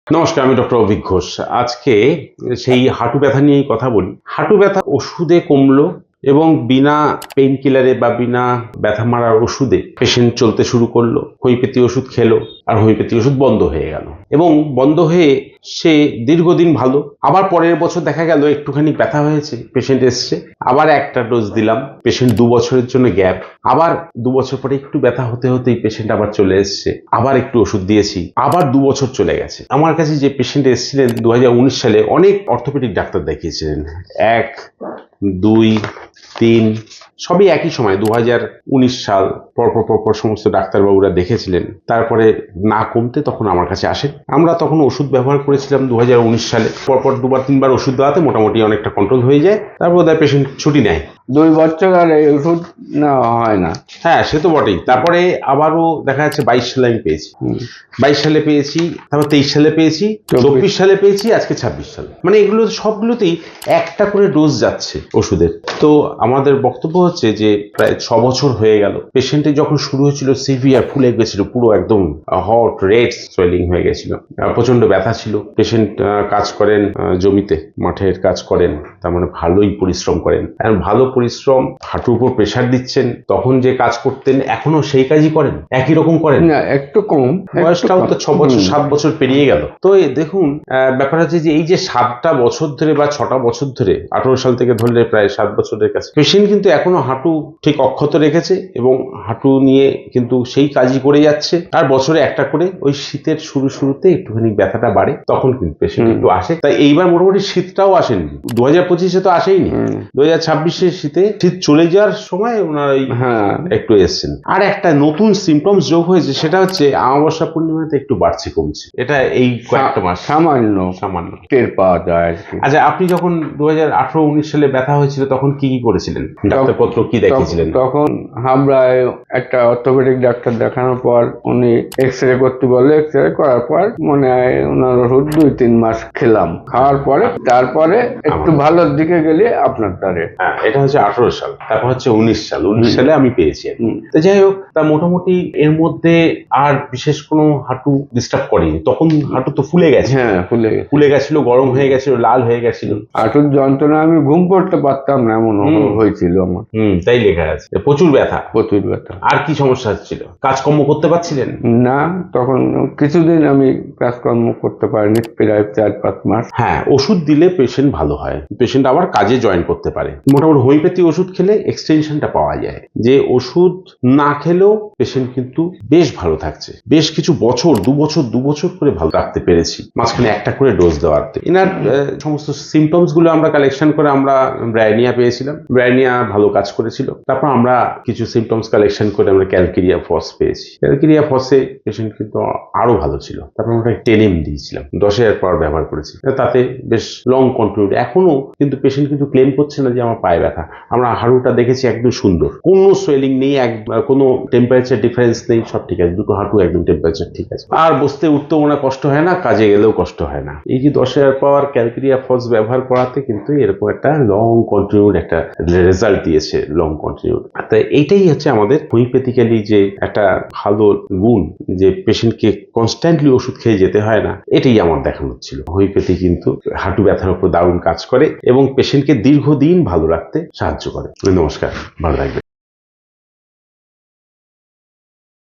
নমস্কার, আমি ডক্টর অভিক ঘোষ। আজকে সেই হাঁটু ব্যথা নিয়েই কথা বলি। হাঁটু ব্যথা ওষুধে কমলো এবং বিনা পেইন কিলারে বা বিনা ব্যথা মারার ওষুধে পেশেন্ট চলতে শুরু করলো। হোমিওপ্যাথি ওষুধ খেলো আর হোমিওপ্যাথি ওষুধ বন্ধ হয়ে গেল এবং বন্ধ হয়ে সে দীর্ঘদিন ভালো। আবার পরের বছর দেখা গেল একটুখানি ব্যথা হয়েছে, পেশেন্ট এসছে, আবার একটা ডোজ দিলাম, পেশেন্ট 2 বছরের জন্য গ্যাপ। আবার 2 বছর পরে একটু ব্যথা হতে হতেই পেশেন্ট আবার চলে এসছে, আবার একটু ওষুধ দিয়েছি, আবার 2 বছর চলে গেছে। আমার কাছে যে পেশেন্ট এসেছিলেন 2019 সালে, অনেক অর্থোপেডিক ডাক্তার দেখিয়েছিলেন, 1, 2, 3 সবই একই সময় 2019 সাল পরপর সমস্ত ডাক্তারবাবুরা দেখেছিলেন। তারপরে না কমতে তখন আমার কাছে আসেন। আমরা তখন ওষুধ ব্যবহার করেছিলাম 2019 সালে। পরপর 2-3 বার ওষুধ দেওয়াতে মোটামুটি অনেকটা কন্ট্রোল হয়ে যায়। তারপর ওদের পেশেন্ট ছুটি নেয়। 2 বছর আর এই ওষুধ নেওয়া হয় না। হ্যাঁ, সে তো বটেই। তারপরে আবারও দেখা যাচ্ছে 22 সালে আমি পেয়েছি, 22 সালে পেয়েছি, তারপর 23 সালে পেয়েছি, 24 সালে পেয়েছি, আজকে 26 সালে। মানে এগুলো সবগুলোতেই একটা করে ডোজ যাচ্ছে ওষুধের। তো আমাদের বক্তব্য হচ্ছে যে প্রায় 6 বছর হয়ে গেল। পেশেন্টের যখন শুরু হয়েছিল সিভিয়ার ফুলে গেছিল, পুরো একদম হট রেড সোয়েলিং হয়ে গেছিল, প্রচন্ড ব্যথা ছিল। পেশেন্ট কাজ করেন জমিতে, মাঠের কাজ করেন, তার মানে ভালোই পরিশ্রম করেন। ভালো পরিশ্রম, হাঁটুর উপর প্রেশার দিচ্ছেন, তখন যে কাজ করতেন এখনো সেই কাজই করেন, একই রকম করেন না, একটু কম। বয়সটাও তো 6 বছর 7 বছর পেরিয়ে গেল। তো দেখুন, ব্যাপার হচ্ছে যে এই যে 7টা বছর ধরে বা 6টা বছর ধরে, 18 সাল থেকে ধরলে প্রায় 7 বছরের কাছে, পেশেন্ট কিন্তু এখনো হাঁটু ঠিক অক্ষত রেখেছে এবং হাঁটু নিয়ে কিন্তু সেই কাজই করে যাচ্ছে। আর বছরে একটা করে ওই শীতের শুরুতে একটুখানি ব্যথাটা বাড়ে, তখন কিন্তু পেশেন্ট একটু আসে। তাই এইবার মোটামুটি শীতটাও আসেনি, 2025-এ তো আসেইনি, 2026-এর শীত চলে যাওয়ার সময় ওনার একটু এসছেন। আর একটা নতুন সিমটমস যোগ হয়েছে, সেটা হচ্ছে অমাবস্যা পূর্ণিমাতে একটু বাড়ছে কমছে। এটা এই কয়েকটা মাস সামান্য টের পাওয়া যায়। আচ্ছা, আপনি যখন 2018-19 সালে ব্যথা হয়েছিল তখন কি করেছিলেন? ডাক্তারপত্র কি দেখিয়েছিলেন? তখন হাবড়ায় একটা অর্থোপেডিক ডাক্তার দেখানোর পর উনি এক্সরে করতে বললে, এক্সরে করার পর মনে হয় ওনার ওষুধ 2-3 মাস খেলাম। খাওয়ার পরে তারপরে একটু ভালোর দিকে গেলে আপনার দ্বারে। হ্যাঁ, এটা হচ্ছে 18 সাল, তারপর হচ্ছে 19 সাল। 19 সালে আমি পেয়েছি। তো যাই হোক, তা মোটামুটি এর মধ্যে আর বিশেষ কোনো হাঁটু ডিস্টার্ব করেনি। তখন হাঁটু তো ফুলে গেছে, হ্যাঁ ফুলে গেছিল, গরম হয়ে গেছিল, লাল হয়ে গেছিল। হাঁটুর যন্ত্রণা, আমি ঘুম পড়তে পারতাম না এমন হয়েছিল আমার। তাই লেখা আছে, প্রচুর ব্যথা। আর কি সমস্যা হচ্ছিল? কাজকর্ম করতে পারছিলেন না? তখন কিছুদিন আমি কাজকর্ম করতে পারিনি, প্রায় 4-5 মাস। হ্যাঁ, ওষুধ দিলে পেশেন্ট ভালো হয়, পেশেন্ট আবার কাজে জয়েন করতে পারে। মোটামুটি হোমিওপ্যাথি ওষুধ খেলে এক্সটেনশনটা পাওয়া যায়, যে ওষুধ না খেলেও পেশেন্ট কিন্তু বেশ ভালো থাকছে। বেশ কিছু বছর, 2 বছর করে ভালো রাখতে পেরেছি, মাঝখানে একটা করে ডোজ দেওয়াতে। এনার সমস্ত সিমটমস গুলো আমরা কালেকশন করে আমরা ব্রায়োনিয়া পেয়েছিলাম। ব্রায়োনিয়া ভালো কাজ করেছিল। তারপর আমরা কিছু সিমটমস কালেকশন করে আমরা ক্যালকেরিয়া ফস পেয়েছি। ক্যালকেরিয়া ফসে পেশেন্ট কিন্তু আরো ভালো ছিল। তারপর আমরা টেনেম দিয়েছিলাম, 10,000 পাওয়ার ব্যবহার করেছি, তাতে বেশ লং কন্টিনিউড। এখনো কিন্তু পেশেন্ট কিন্তু ক্লেম করছে না যে আমার পায়ে ব্যথা। আমরা হাঁটুটা দেখেছি একদম সুন্দর, কোনো সোয়েলিং নেই, কোনো টেম্পারেচার ডিফারেন্স নেই, সব ঠিক আছে। দুটো হাঁটু একদম টেম্পারেচার ঠিক আছে। আর বসতে উঠতেও মনে কষ্ট হয় না, কাজে গেলেও কষ্ট হয় না। এই যে 10,000 পাওয়ার ক্যালকেরিয়া ফস ব্যবহার করাতে কিন্তু এরকম একটা লং কন্টিনিউড একটা রেজাল্ট দিয়েছে, লং কন্টিনিউড। তাই এইটাই হচ্ছে আমাদের হোমিওপ্যাথিক্যালি যে একটা ভালো গুণ, যে পেশেন্টকে কনস্ট্যান্টলি ওষুধ খেয়ে যেতে হয় না, এটাই আমার দেখানো ছিল। হোমিওপ্যাথি কিন্তু হাঁটু ব্যথার উপর দারুণ কাজ করে এবং পেশেন্টকে দীর্ঘদিন ভালো রাখতে সাহায্য করে। নমস্কার, ভালো থাকবেন।